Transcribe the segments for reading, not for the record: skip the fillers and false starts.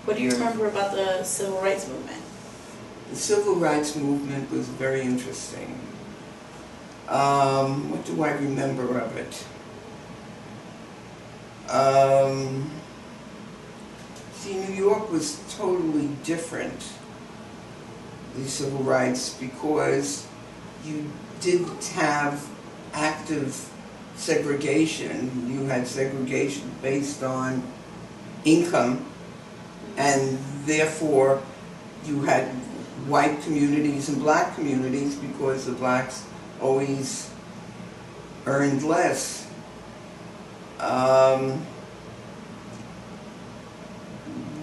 What do you remember about the civil rights movement? The civil rights movement was very interesting. What do I remember of it? See, New York was totally different, the civil rights, because you didn't have active segregation. You had segregation based on income, and therefore you had white communities and black communities because the blacks always earned less.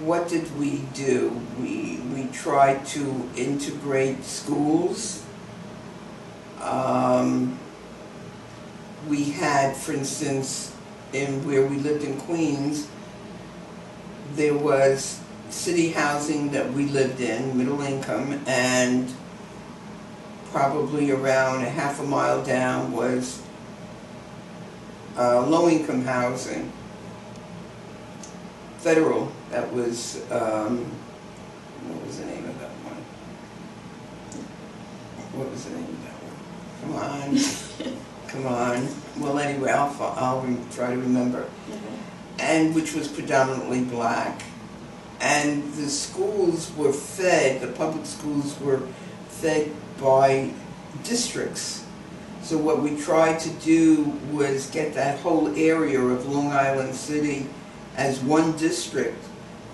What did we do? We tried to integrate schools. We had, for instance, in where we lived in Queens, there was city housing that we lived in, middle income, and probably around a half a mile down was low income housing. Federal, that was, what was the name of that one? What was the name of that one? Come on. Come on. Well, anyway, I'll try to remember. And which was predominantly black. And the schools were fed, the public schools were fed by districts. So what we tried to do was get that whole area of Long Island City as one district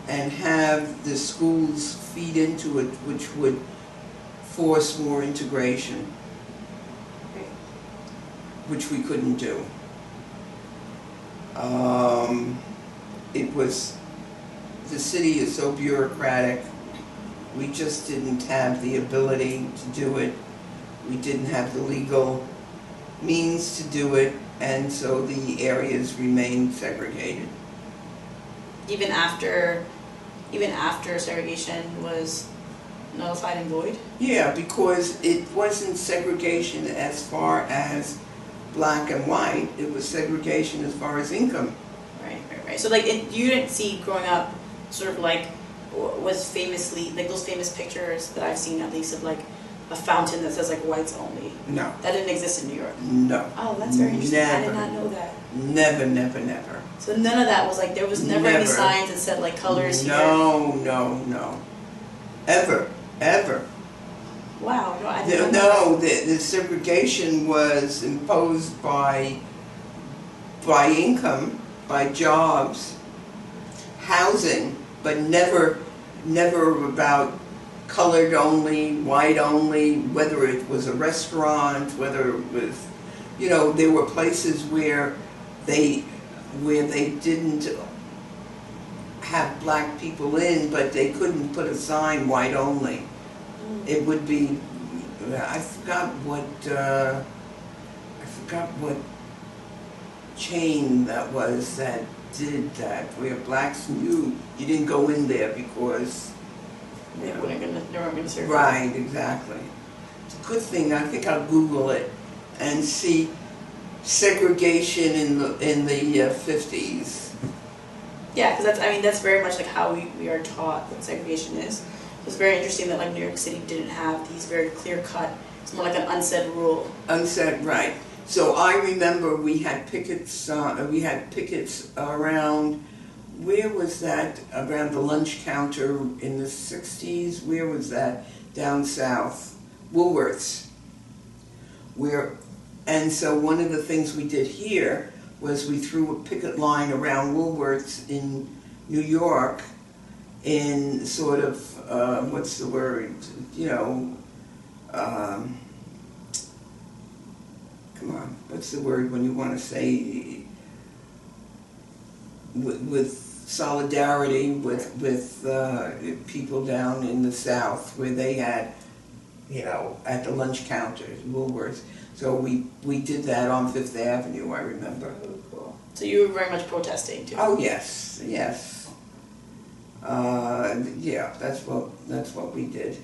and have the schools feed into it, which would force more integration, which we couldn't do. It was, the city is so bureaucratic, we just didn't have the ability to do it. We didn't have the legal means to do it, and so the areas remained segregated. Even after segregation was nullified and void? Yeah, because it wasn't segregation as far as black and white, it was segregation as far as income. Right. So like you didn't see growing up sort of like was famously like those famous pictures that I've seen at least of like a fountain that says like whites only. No. That didn't exist in New York. No. Oh, that's very interesting. Never. I did not know that. Never. So none of that was like, there was never any signs that said like colors here? No. Ever. Wow, no, I didn't know that. The segregation was imposed by income, by jobs, housing, but never about colored only, white only, whether it was a restaurant, whether it was, there were places where they didn't have black people in, but they couldn't put a sign white only. It would be, I forgot what chain that was that did that, where blacks knew you didn't go in there because they weren't gonna serve. Right, exactly. It's a good thing. I think I'll Google it and see segregation in the 50s. Yeah, because that's very much like how we are taught what segregation is. It's very interesting that like New York City didn't have these very clear cut. It's more like an unsaid rule. Unsaid, right. So I remember we had pickets. Around. Where was that? Around the lunch counter in the 60s. Where was that? Down south, Woolworths. And so one of the things we did here was we threw a picket line around Woolworths in New York in sort of, what's the word, come on, what's the word when you want to say, with solidarity with people down in the South where they had, at the lunch counters, Woolworths. So we did that on Fifth Avenue, I remember. Oh, cool. So you were very much protesting too? Oh, yes. Yeah, that's what we did.